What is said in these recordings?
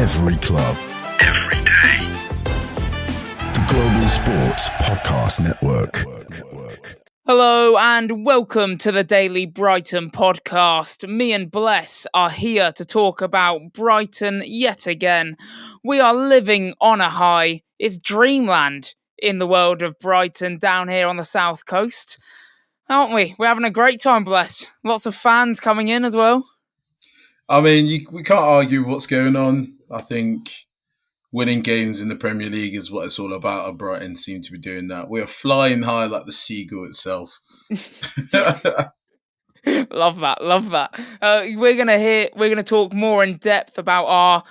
Every club. Every day. The Global Sports Podcast Network. Hello and welcome to the Daily Brighton podcast. Me and Bless are here to talk about Brighton yet again. We are living on a high. It's dreamland in the world of Brighton down here on the south coast. Aren't we? We're having a great time, Bless. Lots of fans coming in as well. I mean, we can't argue what's going on. I think winning games in the Premier League is what it's all about, and Brighton seem to be doing that. We are flying high like the seagull itself. Love that. We're gonna talk more in depth about our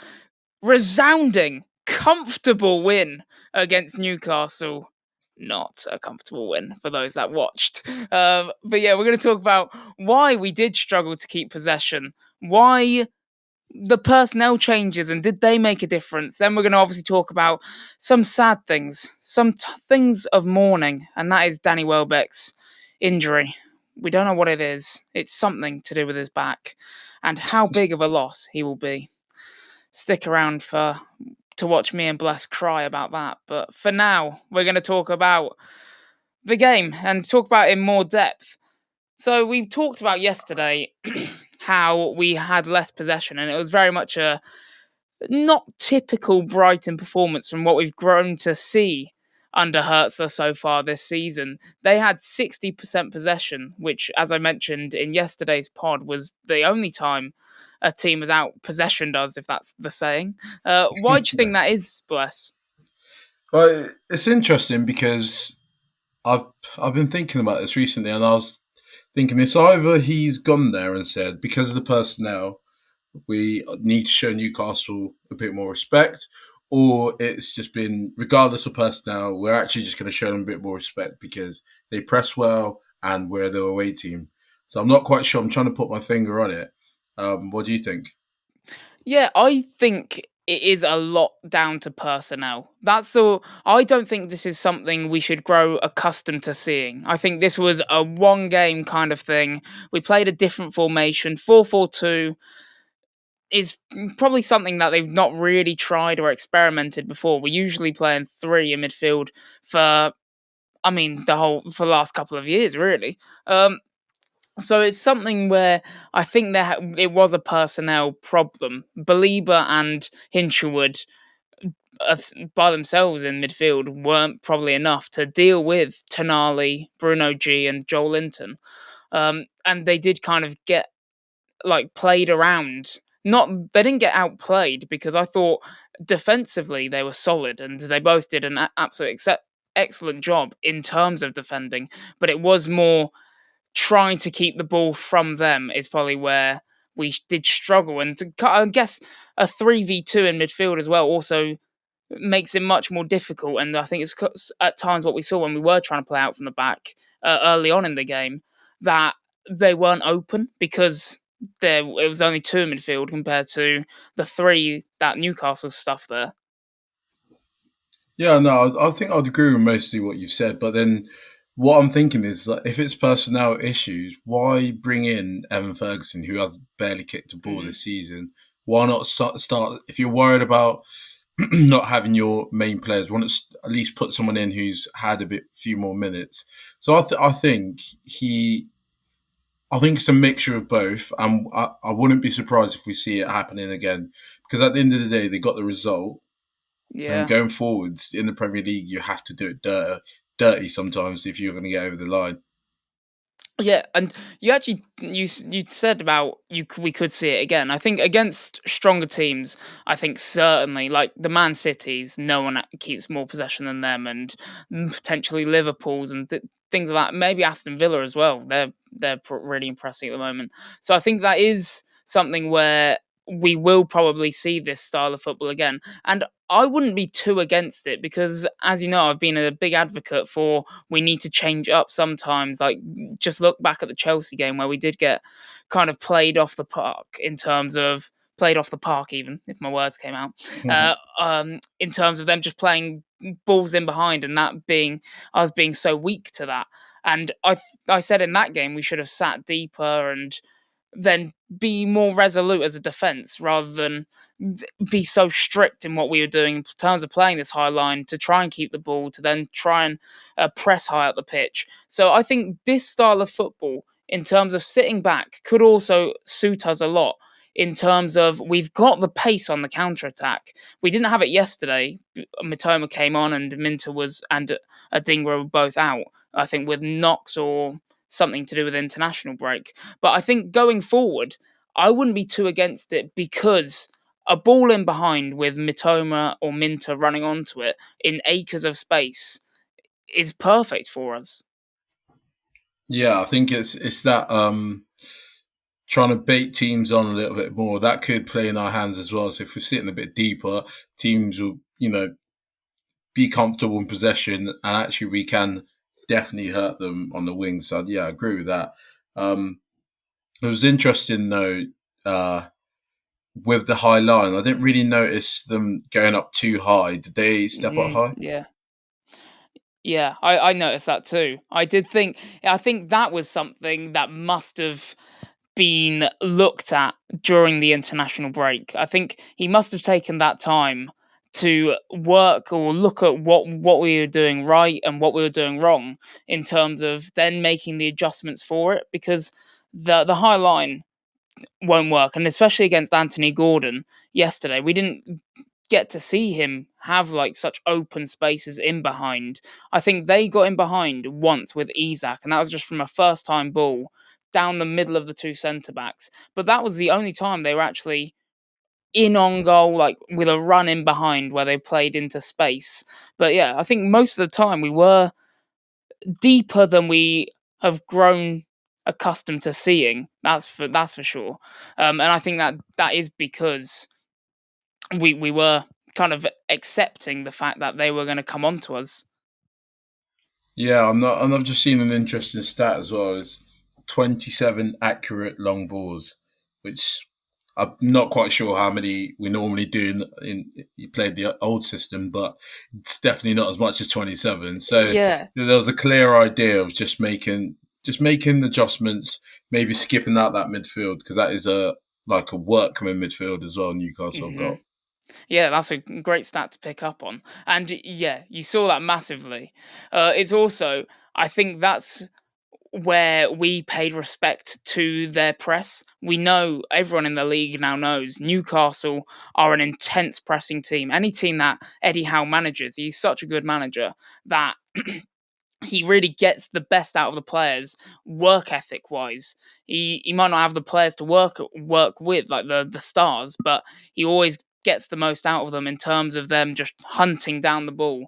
resounding, comfortable win against Newcastle. Not a comfortable win for those that watched. But yeah, we're going to talk about why we did struggle to keep possession, why the personnel changes and did they make a difference. Then we're going to obviously talk about some sad things, some things of mourning, and that is Danny Welbeck's injury. We don't know what it is. It's something to do with his back and how big of a loss he will be. Stick around to watch me and Bless cry about that. But for now, we're going to talk about the game and talk about it in more depth. So we talked about yesterday how we had less possession, and it was very much a not typical Brighton performance from what we've grown to see under Hertzler so far this season. They had 60% possession, which, as I mentioned in yesterday's pod, was the only time a team has out-possessioned us, if that's the saying. Why do you think that is, Bless? Well, it's interesting because I've been thinking about this recently, and I was thinking it's either he's gone there and said, because of the personnel, we need to show Newcastle a bit more respect, or it's just been, regardless of personnel, we're actually just going to show them a bit more respect because they press well and we're the away team. So I'm not quite sure. I'm trying to put my finger on it. What do you think? Yeah, I think it is a lot down to personnel. I don't think this is something we should grow accustomed to seeing. I think this was a one game kind of thing. We played a different formation. 4-4-2 is probably something that they've not really tried or experimented before. We're usually playing three in midfield for the last couple of years, really. So it's something where I think it was a personnel problem. Belieber and Hinshelwood by themselves in midfield weren't probably enough to deal with Tonali, Bruno G and Joel Linton. And they did kind of get played around. They didn't get outplayed because I thought defensively they were solid and they both did an absolute excellent job in terms of defending. But it was more trying to keep the ball from them is probably where we did struggle. And I guess a 3v2 in midfield as well also makes it much more difficult. And I think it's at times what we saw when we were trying to play out from the back early on in the game, that they weren't open because it was only two in midfield compared to the three that Newcastle stuff there. Yeah, no, I think I'd agree with mostly what you've said, but then what I'm thinking is that if it's personnel issues, why bring in Evan Ferguson, who has barely kicked a ball this season? Why not start, if you're worried about not having your main players, why not at least put someone in who's had few more minutes? So I think it's a mixture of both. I wouldn't be surprised if we see it happening again, because at the end of the day, they got the result. Yeah. And going forwards in the Premier League, you have to do it dirty sometimes if you're going to get over the line. Yeah, and you said about we could see it again. I think against stronger teams, I think certainly like the Man Cities, no one keeps more possession than them, and potentially Liverpool's and things like that. Maybe Aston Villa as well. They're really impressive at the moment. So I think that is something where we will probably see this style of football again. And I wouldn't be too against it because, as you know, I've been a big advocate for we need to change up sometimes. Like, just look back at the Chelsea game where we did get kind of played off the park in terms of played off the park, even if my words came out, in terms of them just playing balls in behind and that being us being so weak to that. And I said in that game we should have sat deeper and then be more resolute as a defence rather than be so strict in what we were doing in terms of playing this high line to try and keep the ball, to then try and press high up the pitch. So I think this style of football, in terms of sitting back, could also suit us a lot. In terms of we've got the pace on the counter attack. We didn't have it yesterday. Mitoma came on and Minter and Adingra were both out. I think with knocks or something to do with international break. But I think going forward, I wouldn't be too against it because a ball in behind with Mitoma or Minter running onto it in acres of space is perfect for us. Yeah, I think it's that trying to bait teams on a little bit more. That could play in our hands as well. So if we're sitting a bit deeper, teams will, be comfortable in possession, and actually we can definitely hurt them on the wing. So yeah, I agree with that. It was interesting though, with the high line. I didn't really notice them going up too high. Did they step up high? Yeah, I noticed that too. I think that was something that must have been looked at during the international break. I think he must have taken that time to work or look at what we were doing right and what we were doing wrong in terms of then making the adjustments for it, because the high line won't work, and especially against Anthony Gordon yesterday, we didn't get to see him have like such open spaces in behind. I think they got in behind once with Isak, and that was just from a first time ball down the middle of the two centre backs. But that was the only time they were actually in on goal, like with a run in behind where they played into space. But yeah, I think most of the time we were deeper than we have grown accustomed to seeing. That's for sure. And I think that is because we were kind of accepting the fact that they were going to come onto us. Yeah, I've just seen an interesting stat as well. It's 27 accurate long balls, which I'm not quite sure how many we normally do you played the old system, but it's definitely not as much as 27. So Yeah. there was a clear idea of just making adjustments, maybe skipping out that midfield, because that is a work coming midfield as well. Newcastle have got. Yeah, that's a great stat to pick up on. And yeah, you saw that massively. It's also, I think that's where we paid respect to their press. We know, everyone in the league now knows, Newcastle are an intense pressing team. Any team that Eddie Howe manages, he's such a good manager that he really gets the best out of the players work ethic wise. He might not have the players to work with, like the stars, but he always gets the most out of them in terms of them just hunting down the ball.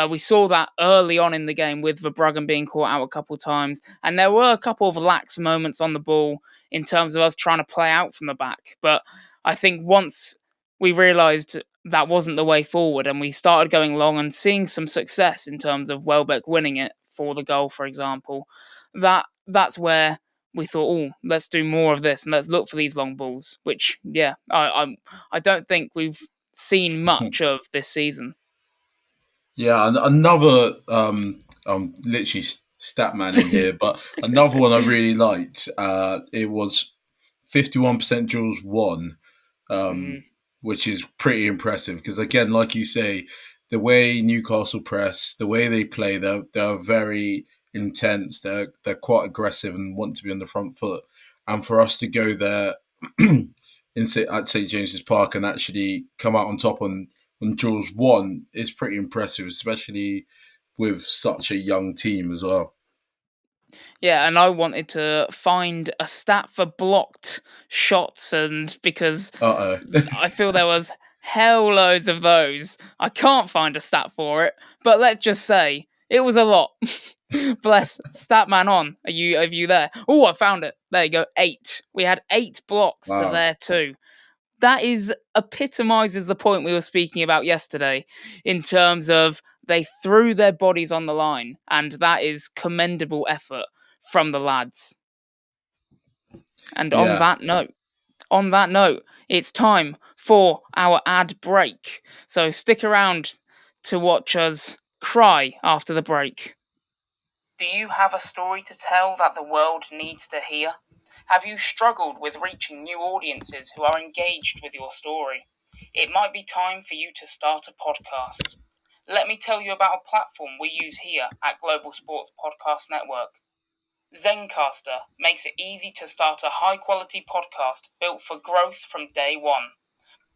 We saw that early on in the game with Verbruggen being caught out a couple of times, and there were a couple of lax moments on the ball in terms of us trying to play out from the back. But I think once we realised that wasn't the way forward, and we started going long and seeing some success in terms of Welbeck winning it for the goal, for example, that's where we thought, oh, let's do more of this and let's look for these long balls. Which, yeah, I don't think we've seen much of this season. Yeah, another I'm literally stat man in here, but another one I really liked. It was 51% duels won, which is pretty impressive because, again, like you say, the way Newcastle press, the way they play, they're very intense. They're quite aggressive and want to be on the front foot. And for us to go there at St James's Park and actually come out on top on duels won is pretty impressive, especially with such a young team as well. Yeah, and I wanted to find a stat for blocked shots, and because I feel there was hell loads of those. I can't find a stat for it, but let's just say it was a lot. Bless Statman on. Are you there? Oh, I found it. There you go. 8. We had 8 blocks to their 2. That epitomizes the point we were speaking about yesterday in terms of they threw their bodies on the line, and that is commendable effort from the lads. And on that note, it's time for our ad break. So stick around to watch us cry after the break. Do you have a story to tell that the world needs to hear? Have you struggled with reaching new audiences who are engaged with your story? It might be time for you to start a podcast. Let me tell you about a platform we use here at Global Sports Podcast Network. Zencastr makes it easy to start a high-quality podcast built for growth from day one.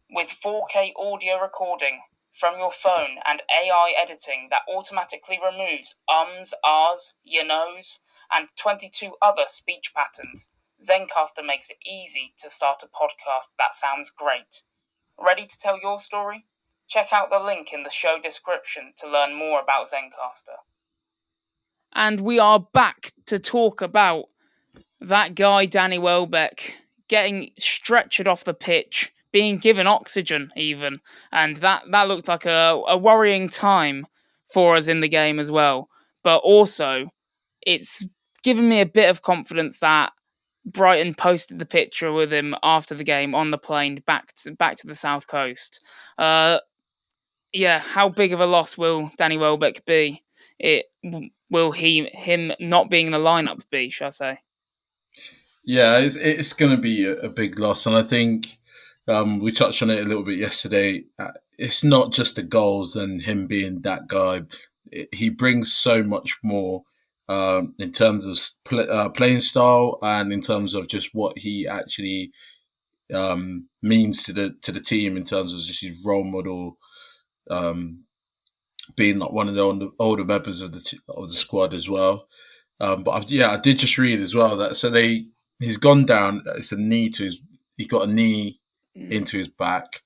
With 4K audio recording from your phone and AI editing that automatically removes ums, ahs, you knows, and 22 other speech patterns, Zencastr makes it easy to start a podcast that sounds great. Ready to tell your story? Check out the link in the show description to learn more about Zencastr. And we are back to talk about that guy, Danny Welbeck, getting stretchered off the pitch, being given oxygen even. And that looked like a worrying time for us in the game as well. But also, it's given me a bit of confidence that Brighton posted the picture with him after the game on the plane back to the south coast. How big of a loss will Danny Welbeck be? Will him not being in the lineup be, shall I say? Yeah, it's going to be a big loss, and I think we touched on it a little bit yesterday. It's not just the goals and him being that guy. He brings so much more in terms of playing style and in terms of just what he actually means to the team in terms of just his role model, being like one of the older members of the squad as well. But I did just read as well that he's gone down. It's a knee to his. He got a knee into his back,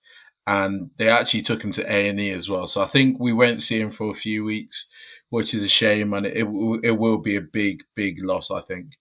and they actually took him to A&E as well. So I think we won't see him for a few weeks, which is a shame, and it will be a big loss, I think.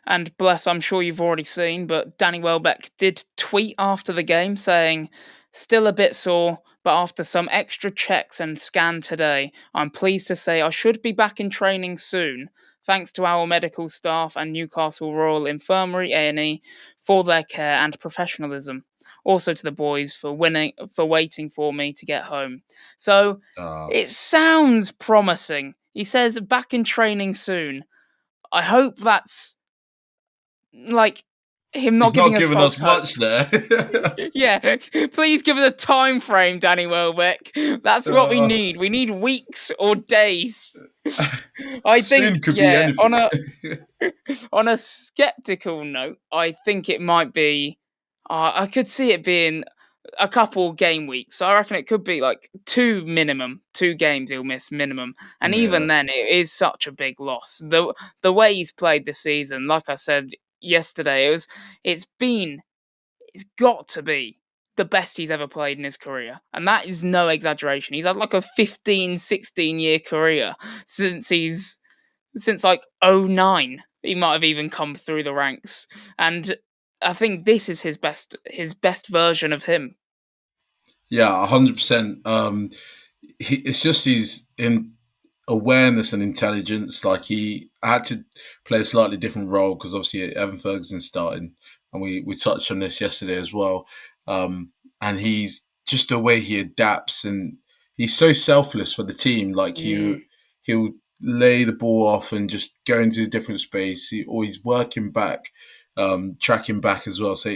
And bless, I'm sure you've already seen, but Danny Welbeck did tweet after the game saying, "Still a bit sore, but after some extra checks and scan today, I'm pleased to say I should be back in training soon. Thanks to our medical staff and Newcastle Royal Infirmary A&E for their care and professionalism. Also to the boys for waiting for me to get home." So it sounds promising. He says back in training soon. I hope that's like him not He's giving us much there. Yeah, please give us a time frame, Danny Welbeck. That's what we need. We need weeks or days. I think could be anything. On a skeptical note, I think it might be. I could see it being a couple game weeks. So I reckon it could be like 2 games he'll miss minimum, and even then, it is such a big loss. The way he's played this season, like I said yesterday, it's got to be the best he's ever played in his career. And that is no exaggeration. He's had like a 15, 16 year career since like 09. He might have even come through the ranks. And I think this is his best version of him. Yeah, 100%. It's just his in awareness and intelligence. Like he had to play a slightly different role because obviously Evan Ferguson's starting, and we touched on this yesterday as well. And he's just the way he adapts, and he's so selfless for the team. Like he'll lay the ball off and just go into a different space, or he's working back, tracking back as well. So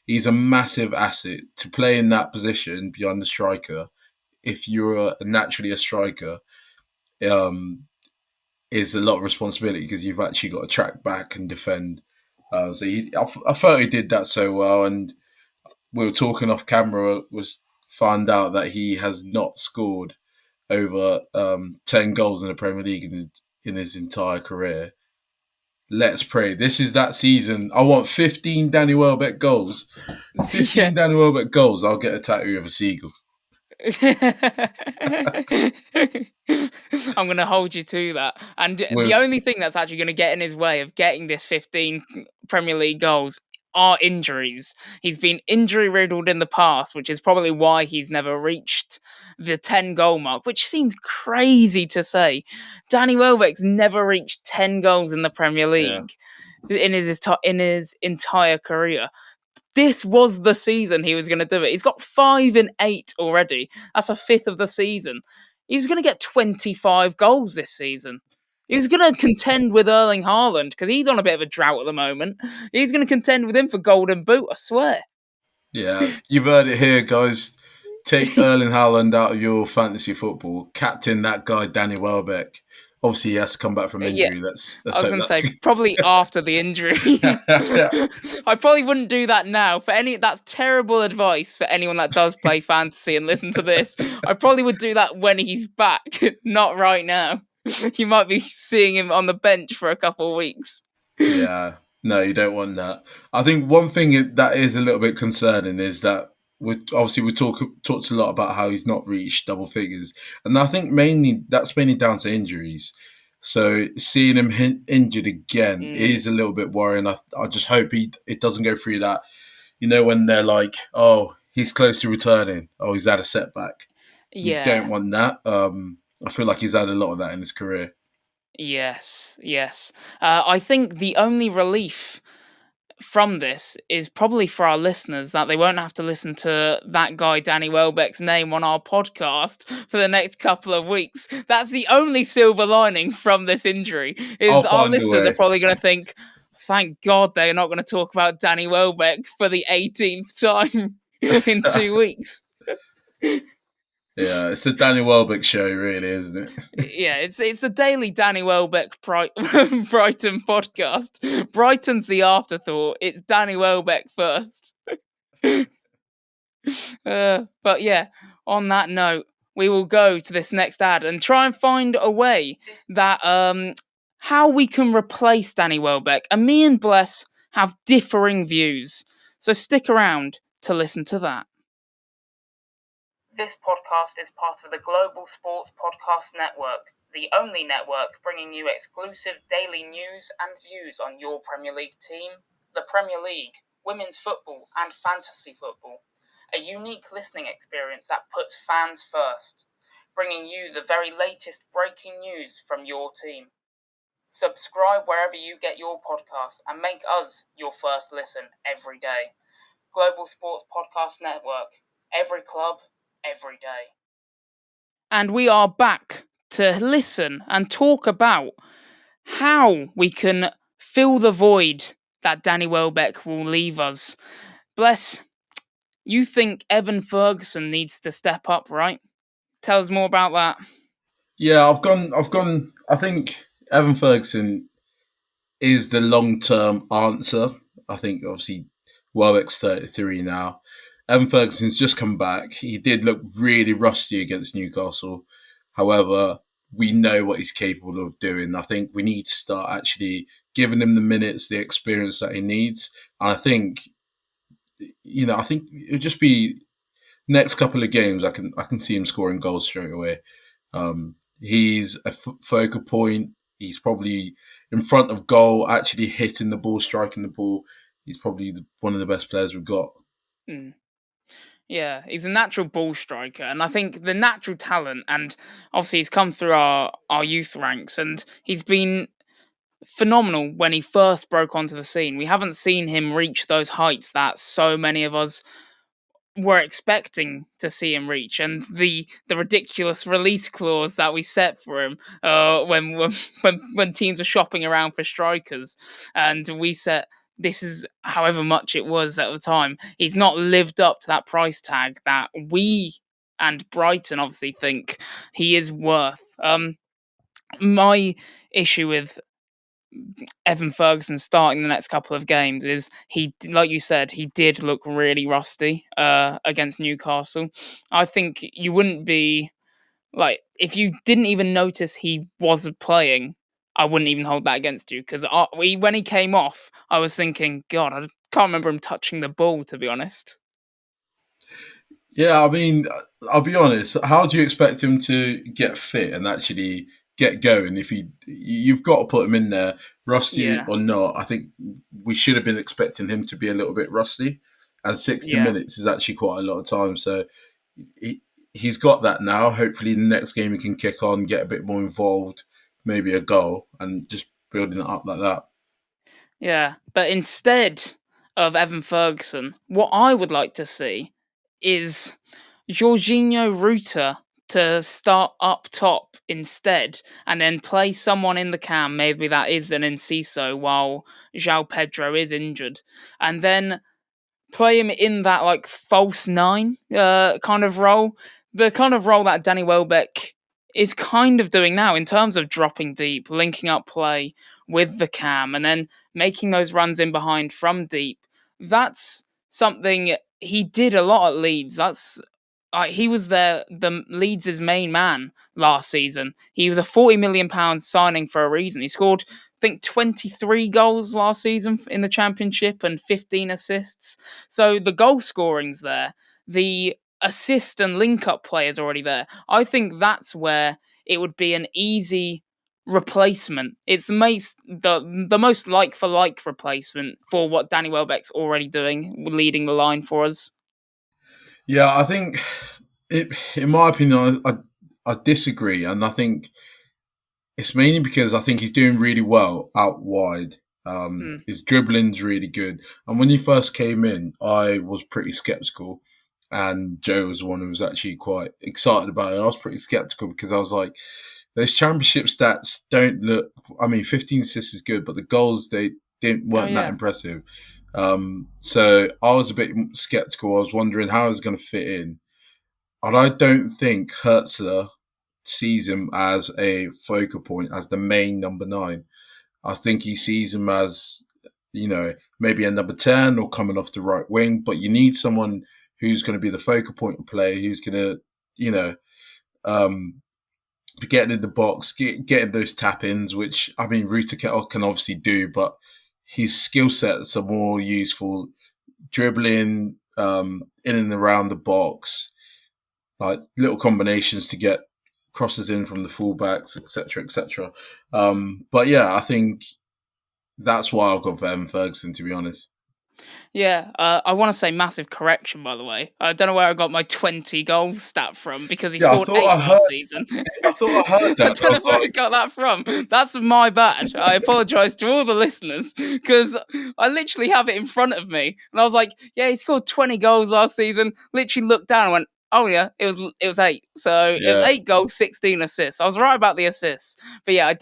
he's a massive asset to play in that position behind the striker. If you're naturally a striker, is a lot of responsibility because you've actually got to track back and defend. I thought he did that so well, and we were talking off camera. Found out that he has not scored over 10 goals in the Premier League in his entire career. Let's pray. This is that season. I want 15 Danny Welbeck goals. 15 Danny Welbeck goals. I'll get a tattoo of a seagull. I'm going to hold you to that. And the only thing that's actually going to get in his way of getting this 15 Premier League goals are injuries. He's been injury riddled in the past, which is probably why he's never reached the 10 goal mark, which seems crazy to say. Danny Welbeck's never reached 10 goals in the Premier League in his entire career. This was the season he was going to do it. He's got 5 in 8 already. That's a fifth of the season. He was going to get 25 goals this season. He was going to contend with Erling Haaland because he's on a bit of a drought at the moment. He's going to contend with him for Golden Boot, I swear. Yeah, you've heard it here, guys. Take Erling Haaland out of your fantasy football. Captain that guy, Danny Welbeck. Obviously, he has to come back from injury. Yeah, Let's I was hope going to that's say probably after the injury. I probably wouldn't do that now. That's terrible advice for anyone that does play fantasy and listen to this. I probably would do that when he's back, not right now. You might be seeing him on the bench for a couple of weeks. Yeah, no, you don't want that. I think one thing that is a little bit concerning is that we talked a lot about how he's not reached double figures, and I think that's mainly down to injuries. So seeing him injured again is a little bit worrying. I just hope it doesn't go through that. You know, when they're like, "Oh, he's close to returning. Oh, he's had a setback." We don't want that. I feel like he's had a lot of that in his career. Yes. I think the only relief from this is probably for our listeners that they won't have to listen to that guy Danny Welbeck's name on our podcast for the next couple of weeks. That's the only silver lining from this injury. Is our listeners are probably going to think, thank God they're not going to talk about Danny Welbeck for the 18th time in 2 weeks. Yeah, it's a Danny Welbeck show, really, isn't it? Yeah, it's the daily Danny Welbeck Brighton podcast. Brighton's the afterthought. It's Danny Welbeck first. But yeah, on that note, we will go to this next ad and try and find a way that how we can replace Danny Welbeck. And me and Bless have differing views, so stick around to listen to that. This podcast is part of the Global Sports Podcast Network, the only network bringing you exclusive daily news and views on your Premier League team, the Premier League, women's football, and fantasy football. A unique listening experience that puts fans first, bringing you the very latest breaking news from your team. Subscribe wherever you get your podcasts and make us your first listen every day. Global Sports Podcast Network. Every club, every day. And we are back to listen and talk about how we can fill the void that Danny Welbeck will leave us. Bless, you think Evan Ferguson needs to step up, right? Tell us more about that. Yeah, I've gone. I think Evan Ferguson is the long-term answer. I think obviously Welbeck's 33 now. Evan Ferguson's just come back. He did look really rusty against Newcastle. However, we know what he's capable of doing. I think we need to start actually giving him the minutes, the experience that he needs. And I think it'll just be next couple of games. I can see him scoring goals straight away. He's a focal point. He's probably in front of goal, actually hitting the ball, striking the ball. He's probably one of the best players we've got. Yeah, he's a natural ball striker, and I think the natural talent, and obviously he's come through our youth ranks, and he's been phenomenal when he first broke onto the scene. We haven't seen him reach those heights that so many of us were expecting to see him reach, and the ridiculous release clause that we set for him when teams are shopping around for strikers, and we set this is however much it was at the time. He's not lived up to that price tag that we and Brighton obviously think he is worth. My issue with Evan Ferguson starting the next couple of games is he, like you said, he did look really rusty against Newcastle. I think you wouldn't be like, if you didn't even notice he wasn't playing, I wouldn't even hold that against you, because when he came off, I was thinking, God, I can't remember him touching the ball, to be honest. Yeah, I mean, I'll be honest. How do you expect him to get fit and actually get going if you've got to put him in there, rusty or not? I think we should have been expecting him to be a little bit rusty, and 60 minutes is actually quite a lot of time. So he's got that now. Hopefully, the next game he can kick on, get a bit more involved, maybe a goal, and just building it up like that. Yeah, but instead of Evan Ferguson, what I would like to see is Jorginho Ruta to start up top instead and then play someone in the cam, maybe that is an Enciso while João Pedro is injured, and then play him in that like false nine kind of role, the kind of role that Danny Welbeck is kind of doing now in terms of dropping deep, linking up play with the cam, and then making those runs in behind from deep. That's something he did a lot at Leeds. That's he was the Leeds' main man last season. He was a £40 million signing for a reason. He scored, I think, 23 goals last season in the Championship and 15 assists. So the goal scoring's there. The assist and link-up play is already there. I think that's where it would be an easy replacement. It's the most like-for-like replacement for what Danny Welbeck's already doing, leading the line for us. Yeah, I think, in my opinion, I disagree, and I think it's mainly because I think he's doing really well out wide. His dribbling's really good, and when he first came in, I was pretty skeptical, and Joe was the one who was actually quite excited about it. I was pretty skeptical because I was like, those championship stats don't look. I mean, 15 assists is good, but the goals weren't that impressive. So I was a bit skeptical. I was wondering how he was going to fit in. And I don't think Hertzler sees him as a focal point, as the main number 9. I think he sees him as, maybe a number 10 or coming off the right wing. But you need someone who's going to be the focal point of play, who's going to, be getting in the box, getting those tap-ins, which, I mean, Ruta can obviously do, but his skill sets are more useful dribbling in and around the box, like little combinations to get crosses in from the fullbacks, etc., etc. But yeah, I think that's why I've got for Evan Ferguson, to be honest. Yeah, I want to say massive correction, by the way. I don't know where I got my 20 goal stat from because he scored 8 last season. I thought I heard that. I don't know where I got that from. That's my bad. I apologise to all the listeners because I literally have it in front of me. And I was like, yeah, he scored 20 goals last season. Literally looked down and went, oh yeah, it was 8. So it was 8 goals, 16 assists. I was right about the assists. But yeah, I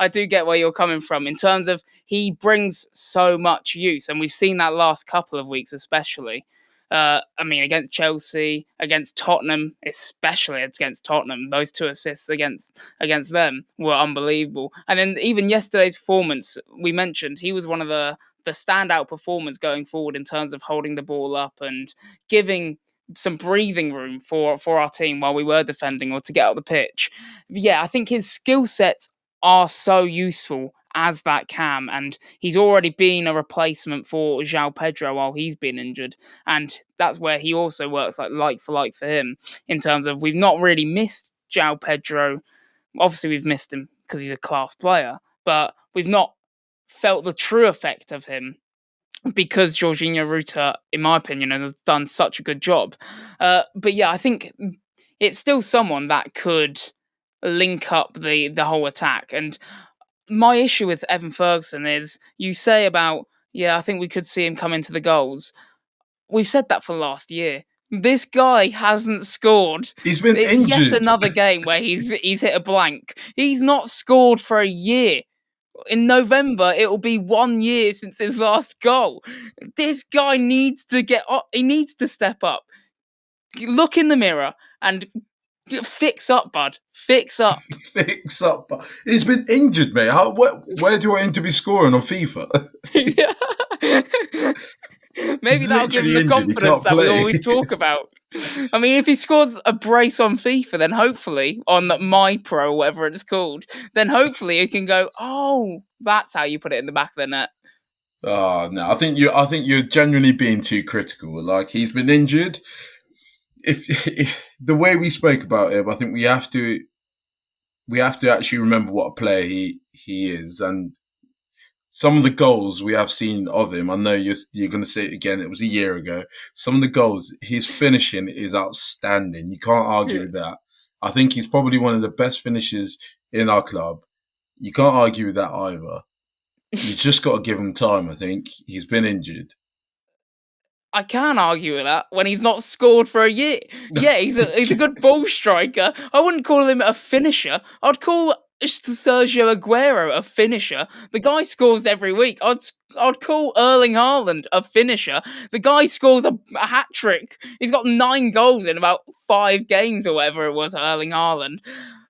do get where you're coming from in terms of he brings so much use, and we've seen that last couple of weeks especially. I mean, against Chelsea, against Tottenham, especially against Tottenham, those 2 assists against them were unbelievable. And then even yesterday's performance, we mentioned he was one of the standout performers going forward in terms of holding the ball up and giving some breathing room for our team while we were defending or to get out the pitch. Yeah, I think his skill sets are so useful as that cam, and he's already been a replacement for João Pedro while he's been injured, and that's where he also works like for like for him in terms of we've not really missed João Pedro. Obviously we've missed him because he's a class player, but we've not felt the true effect of him because Jorginho Ruta, in my opinion, has done such a good job. But yeah, I think it's still someone that could link up the whole attack. And my issue with Evan Ferguson is you say about, yeah, I think we could see him come into the goals. We've said that for last year. This guy hasn't scored. He's been injured. Yet another game where he's hit a blank. He's not scored for a year. In November, it will be 1 year since his last goal. This guy needs to get up. He needs to step up. Look in the mirror and fix up, bud. Fix up. Fix up. He's been injured, mate. Where do I want him to be scoring on FIFA? Maybe that'll give him the confidence that we always talk about. I mean, if he scores a brace on FIFA, then hopefully on My Pro, whatever it's called, then hopefully he can go, oh, that's how you put it in the back of the net. Oh no, I think you're genuinely being too critical. Like, he's been injured. If the way we spoke about him, I think we have to actually remember what a player he is, and some of the goals we have seen of him. I know you're going to say it again. It was a year ago. Some of the goals, his finishing is outstanding. You can't argue with that. I think he's probably one of the best finishers in our club. You can't argue with that either. You just got to give him time. I think he's been injured. I can argue with that when he's not scored for a year. Yeah, he's a good ball striker. I wouldn't call him a finisher. I'd call Sergio Aguero a finisher. The guy scores every week. I'd call Erling Haaland a finisher. The guy scores a hat trick. He's got 9 goals in about 5 games or whatever it was. Erling Haaland.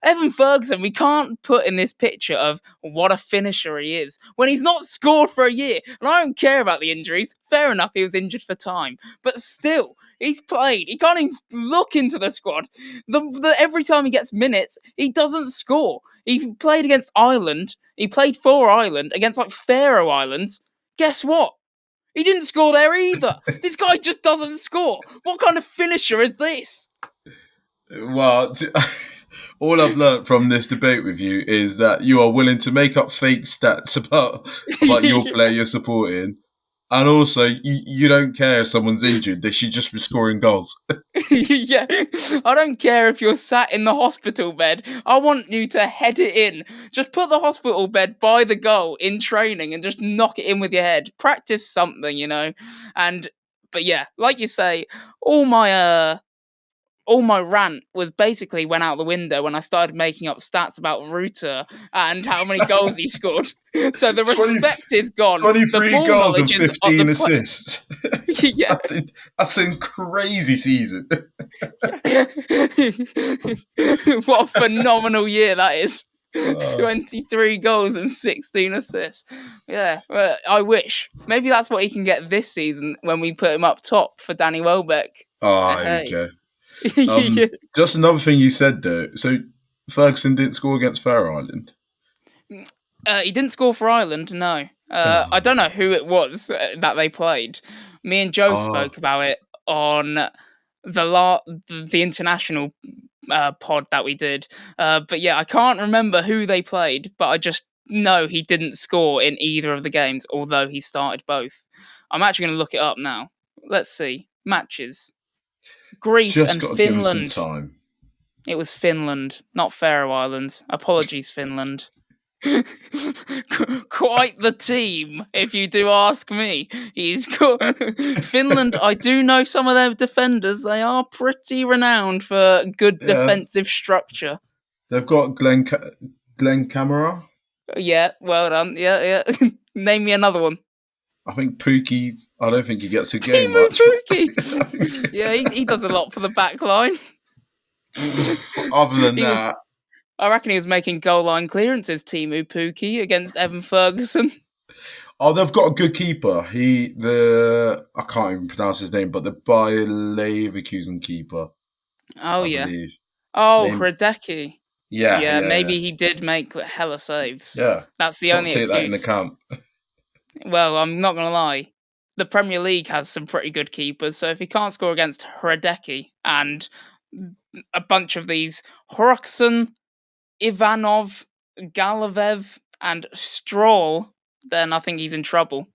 Evan Ferguson, we can't put in this picture of what a finisher he is when he's not scored for a year. And I don't care about the injuries. Fair enough, he was injured for time. But still, he's played. He can't even look into the squad. Every time he gets minutes, he doesn't score. He played against Ireland. He played for Ireland against like Faroe Islands. Guess what? He didn't score there either. This guy just doesn't score. What kind of finisher is this? Well, all I've learnt from this debate with you is that you are willing to make up fake stats about your player you're supporting. And also, you don't care if someone's injured. They should just be scoring goals. Yeah, I don't care if you're sat in the hospital bed. I want you to head it in. Just put the hospital bed by the goal in training and just knock it in with your head. Practice something, you know. But yeah, like you say, all my rant was basically went out the window when I started making up stats about Ruta and how many goals he scored. So the respect is gone. 23 goals and 15 assists. Yeah. That's a crazy season. What a phenomenal year that is. 23 goals and 16 assists. Yeah, I wish. Maybe that's what he can get this season when we put him up top for Danny Welbeck. Okay. Just another thing you said though. So Ferguson didn't score against Faroe Island. He didn't score for Ireland. No, I don't know who it was that they played. Me and Joe spoke about it on the international pod that we did. But yeah, I can't remember who they played. But I just know he didn't score in either of the games, although he started both. I'm actually going to look it up now. Let's see matches. Greece just and got to Finland. give him some time. It was Finland, not Faroe Islands. Apologies, Finland. Quite the team, if you do ask me. He's got Finland. I do know some of their defenders. They are pretty renowned for good defensive structure. They've got Glenn Kamara. Yeah, well done. Yeah. Name me another one. I think Pookie. I don't think he gets a game Teemu much. Pukki. Yeah, he does a lot for the back line. Other than that, I reckon he was making goal line clearances, Teemu Pukki, against Evan Ferguson. Oh, they've got a good keeper. I can't even pronounce his name, but the Bayer Leverkusen keeper. Oh, yeah. believe. Oh, Hradecki. Yeah, maybe he did make hella saves. Yeah. That's the Don't only take excuse. that in account. Well, I'm not going to lie. The Premier League has some pretty good keepers, so if he can't score against Hradecki and a bunch of these Hroxon, Ivanov, Galavev, and Stroll, then I think he's in trouble.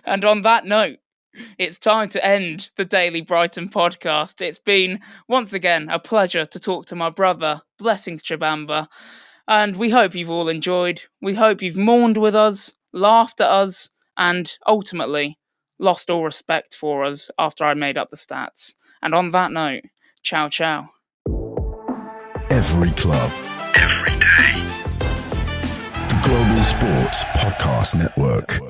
And on that note, it's time to end the Daily Brighton podcast. It's been, once again, a pleasure to talk to my brother, Blessings Chibamba, and we hope you've all enjoyed. We hope you've mourned with us, laughed at us, and ultimately lost all respect for us after I made up the stats. And on that note, ciao ciao. Every club, every day. The Global Sports Podcast Network.